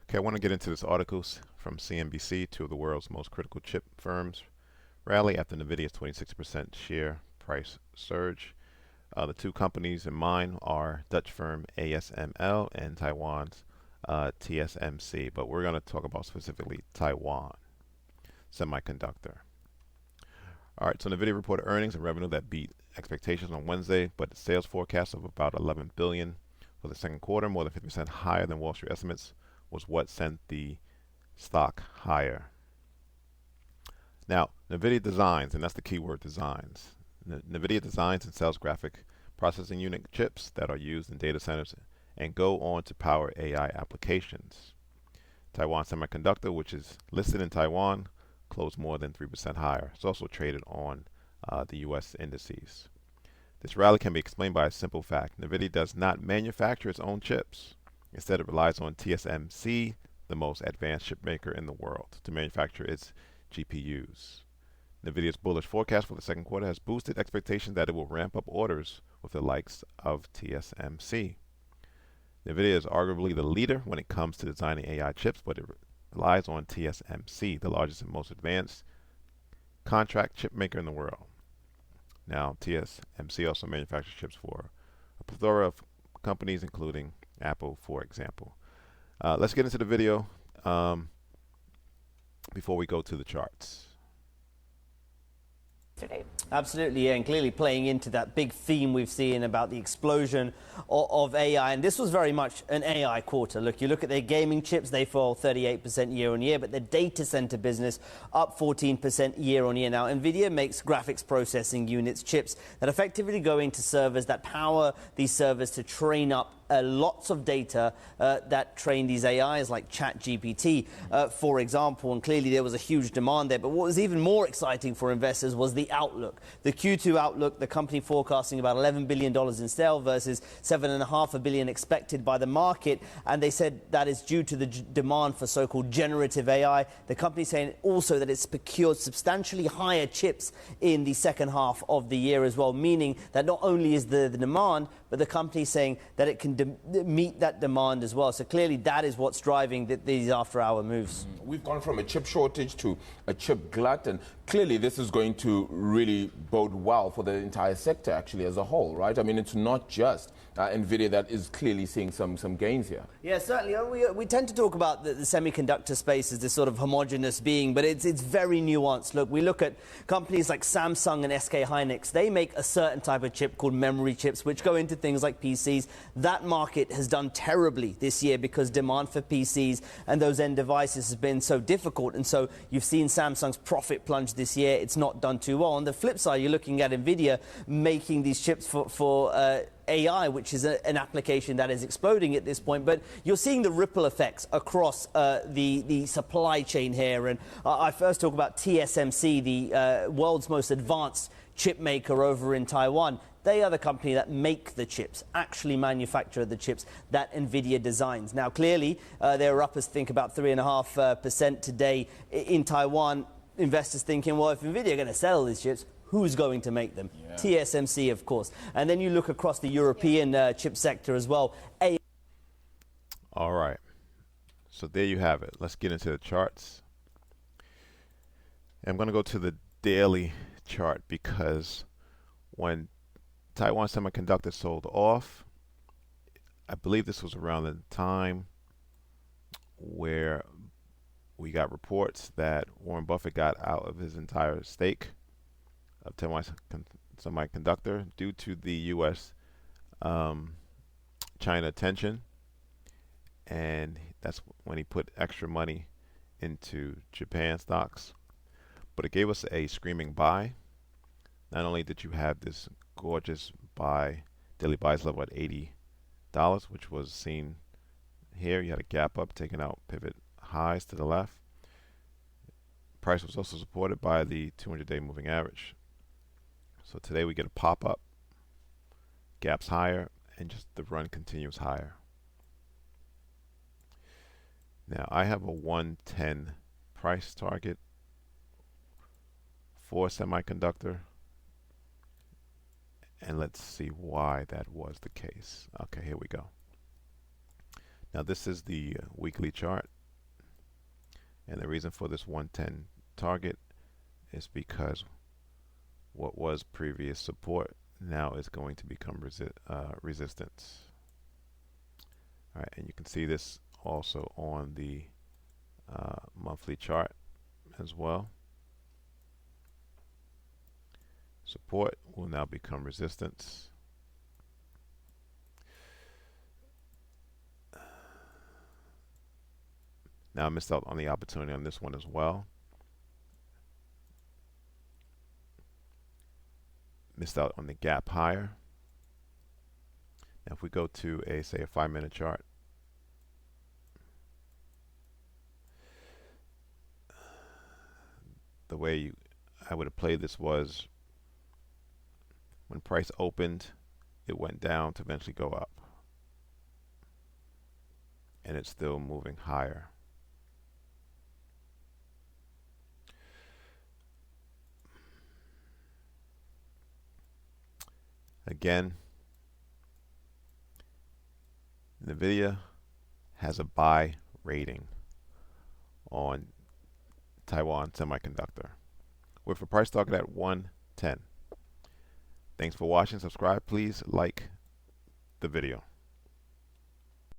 Okay, I want to get into this article from CNBC. Two of the world's most critical chip firms rally after Nvidia's 26% share price surge. The two companies in mind are Dutch firm ASML and Taiwan's TSMC, but we're going to talk about specifically Taiwan Semiconductor. All right, so Nvidia reported earnings and revenue that beat expectations on Wednesday, but the sales forecast of about 11 billion for the second quarter, more than 50% higher than Wall Street estimates, was what sent the stock higher. Now, Nvidia designs, and that's the key word, designs. Nvidia designs and sells graphic processing unit chips that are used in data centers and go on to power AI applications. Taiwan Semiconductor, which is listed in Taiwan, closed more than 3% higher. It's also traded on the U.S. indices. This rally can be explained by a simple fact. Nvidia does not manufacture its own chips. Instead, it relies on TSMC, the most advanced chip maker in the world, to manufacture its GPUs. Nvidia's bullish forecast for the second quarter has boosted expectations that it will ramp up orders with the likes of TSMC. Nvidia is arguably the leader when it comes to designing AI chips, but it relies on TSMC, the largest and most advanced contract chip maker in the world. Now, TSMC also manufactures chips for a plethora of companies, including Apple, for example. Let's get into the video before we go to the charts. Absolutely, yeah, and clearly playing into that big theme we've seen about the explosion of AI, and this was very much an AI quarter. Look, you look at their gaming chips, they fall 38% year on year, but their data center business up 14% year on year. Now, Nvidia makes graphics processing units, chips that effectively go into servers that power these servers to train up lots of data that train these AIs like ChatGPT, for example, and clearly there was a huge demand there. But what was even more exciting for investors was the outlook. The Q2 outlook, the company forecasting about $11 billion in sales versus $7.5 billion expected by the market, and they said that is due to the demand for so-called generative AI. The company saying also that it's procured substantially higher chips in the second half of the year as well, meaning that not only is the demand, but the company saying that it can meet that demand as well. So clearly that is what's driving these after-hour moves. We've gone from a chip shortage to a chip glut, and clearly this is going to really bode well for the entire sector actually as a whole, right? I mean, it's not just Nvidia that is clearly seeing some gains here. Yeah, certainly. We tend to talk about the semiconductor space as this sort of homogenous being, but it's very nuanced. Look, we look at companies like Samsung and SK Hynix. They make a certain type of chip called memory chips, which go into things like PCs. That market has done terribly this year because demand for PCs and those end devices has been so difficult. And so you've seen Samsung's profit plunge this year. It's not done too well. On the flip side, you're looking at Nvidia making these chips for AI, which is an application that is exploding at this point. But you're seeing the ripple effects across the supply chain here. And I first talk about TSMC, the world's most advanced chip maker over in Taiwan. They are the company that make the chips, actually manufacture the chips that Nvidia designs. Now, clearly, they're up as think about 3.5% today in Taiwan. Investors thinking, well, if Nvidia are going to sell these chips, who's going to make them? Yeah. TSMC, of course. And then you look across the European chip sector as well. All right. So there you have it. Let's get into the charts. I'm going to go to the daily chart because when Taiwan Semiconductor sold off, I believe this was around the time where we got reports that Warren Buffett got out of his entire stake of Taiwan Semiconductor due to the U.S. China tension, and that's when he put extra money into Japan stocks. But it gave us a screaming buy. Not only did you have this gorgeous daily buys level at $80, which was seen here. You had a gap up, taking out pivot highs to the left. Price was also supported by the 200-day moving average. So today we get a pop up, gaps higher, and just the run continues higher. Now I have a 110 price target for semiconductor, and let's see why that was the case. Okay, here we go. Now this is the weekly chart. And the reason for this 110 target is because what was previous support now is going to become resistance. All right, and you can see this also on the monthly chart as well. Support will now become resistance. Now I missed out on the opportunity on this one as well. Missed out on the gap higher. Now if we go to say a 5-minute chart, the way I would have played this was when price opened, it went down to eventually go up, and it's still moving higher. Again, Nvidia has a buy rating on Taiwan Semiconductor with a price target at 110. Thanks for watching. Subscribe. Please like the video.